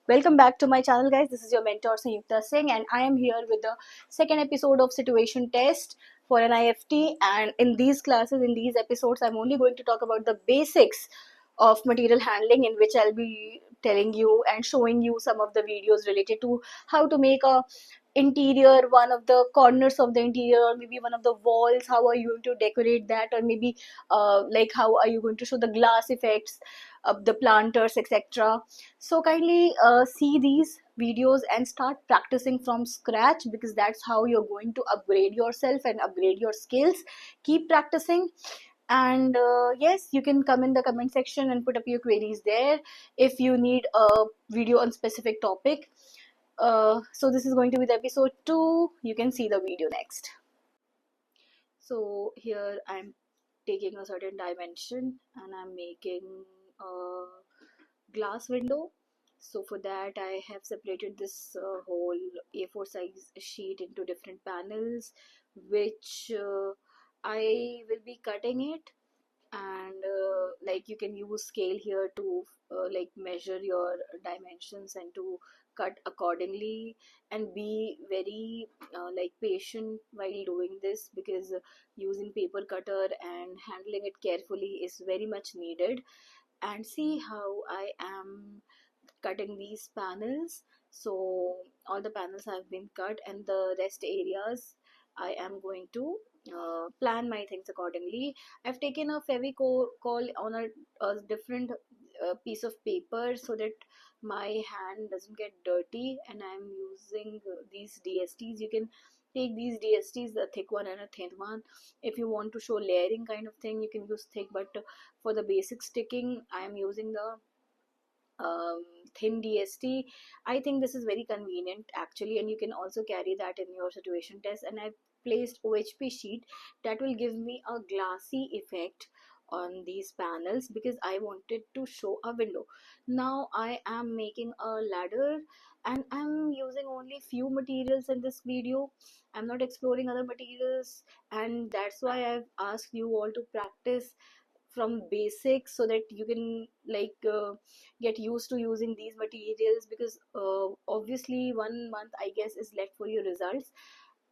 Welcome back to my channel, guys. This is your mentor Sanyukta Singh, and I am here with the second episode of Situation Test for NIFT. And in these classes, in these episodes, I'm only going to talk about the basics of material handling, in which I'll be telling you and showing you some of the videos related to how to make a interior, one of the corners of the interior, or maybe one of the walls. How are you going to decorate that, or maybe like how are you going to show the glass effects of the planters, etc. So kindly see these videos and start practicing from scratch, because that's how you're going to upgrade yourself and upgrade your skills. Keep practicing. And yes, you can come in the comment section and put up your queries there if you need a video on specific topic. So this is going to be the episode 2. You can see the video next. So here I'm taking a certain dimension and I'm making a glass window. So for that I have separated this whole A4 size sheet into different panels, which I will be cutting it. And like you can use scale here to like measure your dimensions and to cut accordingly, and be very like patient while doing this, because using paper cutter and handling it carefully is very much needed. And see how I am cutting these panels. So all the panels have been cut, and the rest areas I am going to plan my things accordingly. I've taken a Fevicol on a different piece of paper so that my hand doesn't get dirty, and I'm using these DSTs. You can take these DSTs, the thick one and a thin one. If you want to show layering kind of thing, you can use thick, but for the basic sticking I am using the thin DST. I think this is very convenient actually, and you can also carry that in your situation test. And I've placed OHP sheet that will give me a glassy effect on these panels, because I wanted to show a window. Now I am making a ladder, and I'm using only few materials in this video. I'm not exploring other materials, and that's why I've asked you all to practice from basics, so that you can like get used to using these materials, because obviously 1 month I guess is left for your results.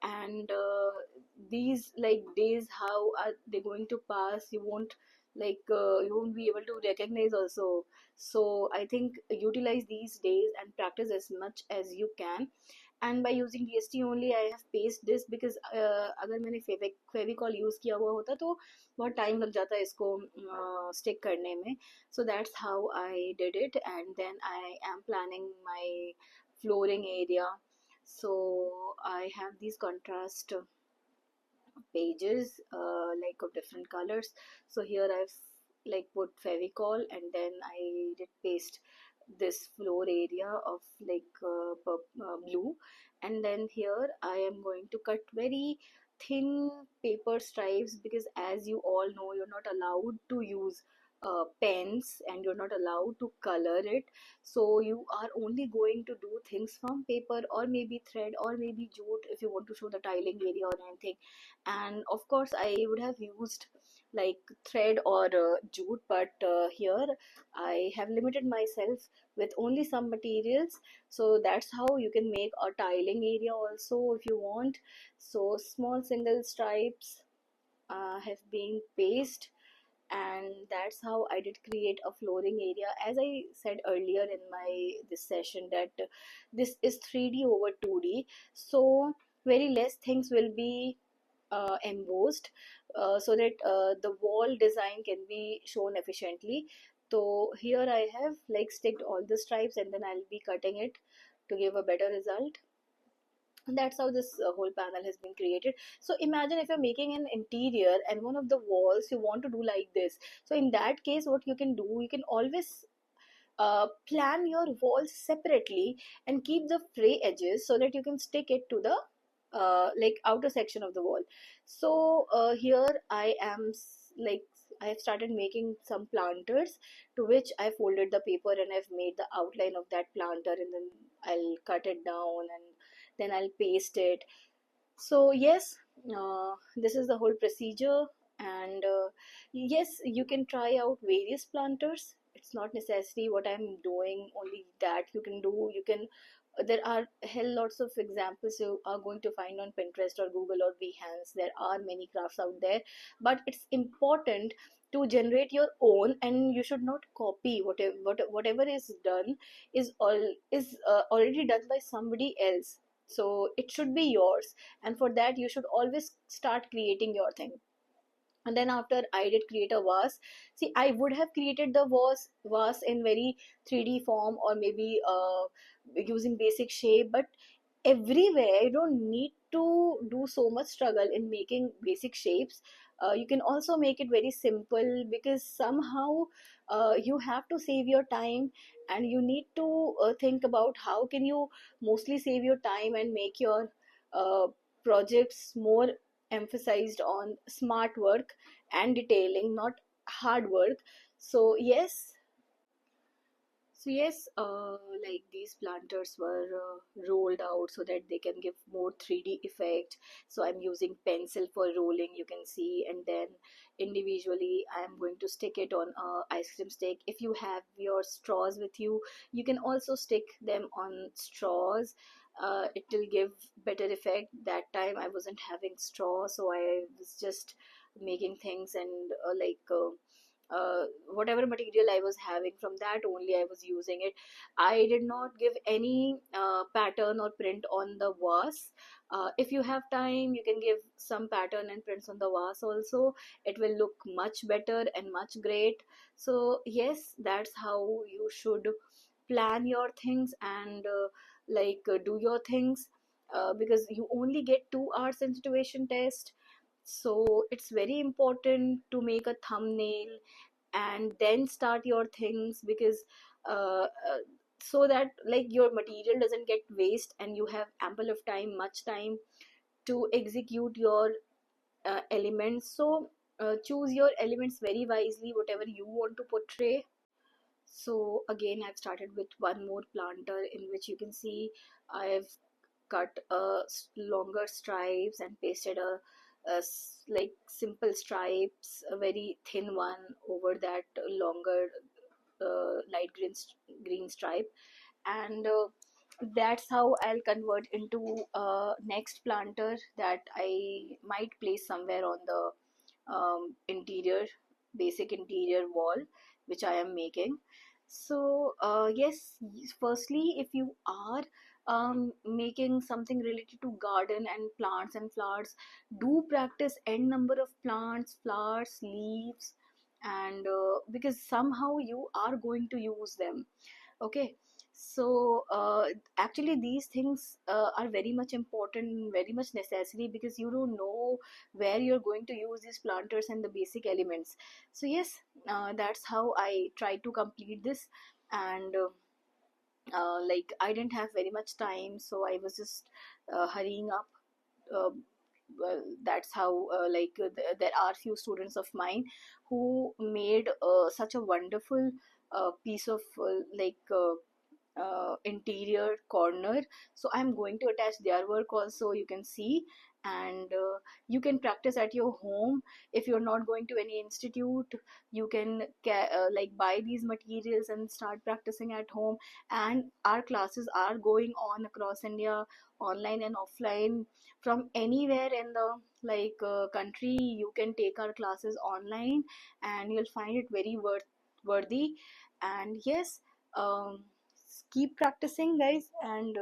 And these like days, how are they going to pass? You won't you won't be able to recognize also. So I think utilize these days and practice as much as you can. And by using DST only I have pasted this, because अगर मैंने Fevicol use किया हुआ होता तो बहुत time लग जाता है इसको स्टिक करने में. So that's how I did it. And then I am planning my flooring area. So I have these contrast pages like of different colors. So here I've like put Fevicol, and then I did paste this floor area of like blue. And then here I am going to cut very thin paper stripes, because as you all know, you're not allowed to use pens, and you're not allowed to color it. So you are only going to do things from paper, or maybe thread, or maybe jute if you want to show the tiling area or anything. And of course I would have used like thread or jute, but here I have limited myself with only some materials. So that's how you can make a tiling area also if you want. So small single stripes have been pasted, and that's how I did create a flooring area. As I said earlier in my this session, that this is 3D over 2D, so very less things will be embossed, so that the wall design can be shown efficiently. So here I have like sticked all the stripes, and then I'll be cutting it to give a better result. And that's how this whole panel has been created. So imagine if you're making an interior and one of the walls you want to do like this. So in that case, what you can do, you can always plan your walls separately and keep the fray edges, so that you can stick it to the like outer section of the wall. So here I am like I have started making some planters, to which I folded the paper and I've made the outline of that planter, and then I'll cut it down, and then I'll paste it. So yes, this is the whole procedure. And yes, you can try out various planters. it's not necessary what I'm doing only that you can do. You can, there are hell lots of examples you are going to find on Pinterest or Google or Behance. There are many crafts out there, but it's important to generate your own, and you should not copy whatever is done is already done by somebody else. So it should be yours, and for that you should always start creating your thing. And then after I did create a vase. See, I would have created the vase in very 3D form, or maybe using basic shape, but everywhere you don't need to do so much struggle in making basic shapes. You can also make it very simple, because somehow you have to save your time, and you need to think about how can you mostly save your time and make your uh, projects more emphasized on smart work and detailing, not hard work. So yes, like these planters were rolled out so that they can give more 3D effect. So I'm using pencil for rolling, you can see, and then individually I'm going to stick it on a ice cream stick. If you have your straws with you, you can also stick them on straws. It will give better effect. That time I wasn't having straw, so I was just making things, and whatever material I was having, from that only I was using it. I did not give any pattern or print on the vase. If you have time, you can give some pattern and prints on the vase also. It will look much better and much great. So yes, that's how you should plan your things, and do your things, because you only get 2 hours in situation test. So it's very important to make a thumbnail and then start your things, because so that like your material doesn't get waste, and you have ample of time, much time to execute your elements. So choose your elements very wisely, whatever you want to portray. So again, I've started with one more planter, in which you can see I've cut longer stripes and pasted like simple stripes, a very thin one over that longer light green stripe. And that's how I'll convert into next planter that I might place somewhere on the interior, basic interior wall which I am making. So yes, firstly, if you are making something related to garden and plants and flowers, do practice n number of plants, flowers, leaves, and because somehow you are going to use them. Okay, so actually these things are very much important, very much necessary, because you don't know where you're going to use these planters and the basic elements. So yes, that's how I try to complete this. And like I didn't have very much time, so I was just hurrying up. uh, well, that's how there are few students of mine who made such a wonderful piece of interior corner. So I'm going to attach their work also, you can see. And you can practice at your home. If you're not going to any institute, you can buy these materials and start practicing at home. And our classes are going on across India, online and offline. From anywhere in the country, you can take our classes online, and you'll find it very worthy. And yes, keep practicing, guys, and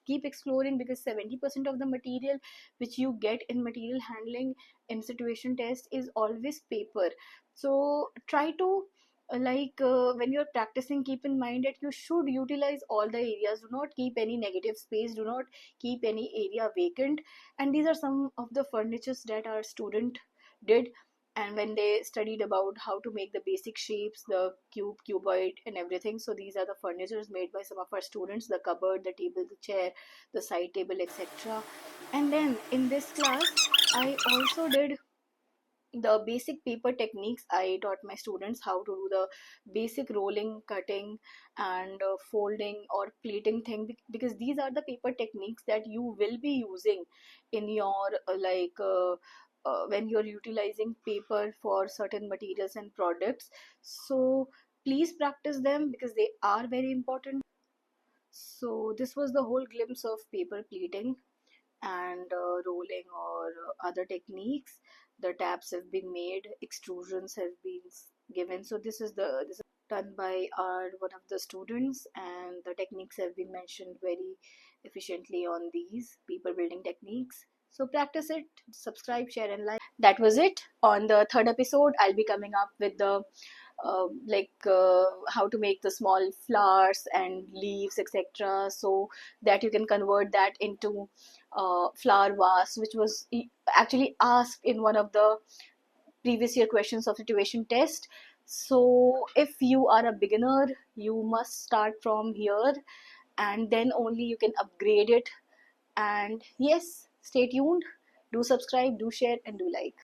keep exploring, because 70% of the material which you get in material handling in situation test is always paper. So try to when you're practicing, keep in mind that you should utilize all the areas. Do not keep any negative space, do not keep any area vacant. And these are some of the furnitures that our student did. And when they studied about how to make the basic shapes, the cuboid and everything, so these are the furnitures made by some of our students: the cupboard, the table, the chair, the side table, etc. And then in this class, I also did the basic paper techniques. I taught my students how to do the basic rolling, cutting, and folding or pleating thing, because these are the paper techniques that you will be using in your when you're utilizing paper for certain materials and products. So please practice them because they are very important. So this was the whole glimpse of paper pleating and rolling or other techniques. The tabs have been made, extrusions have been given. So this is done by our one of the students, and the techniques have been mentioned very efficiently on these paper building techniques. So practice it, subscribe, share, and like. That was it. On the third episode, I'll be coming up with the how to make the small flowers and leaves, etc., so that you can convert that into flower vase, which was actually asked in one of the previous year questions of situation test. So if you are a beginner, you must start from here, and then only you can upgrade it. And yes, stay tuned, do subscribe, do share, and do like.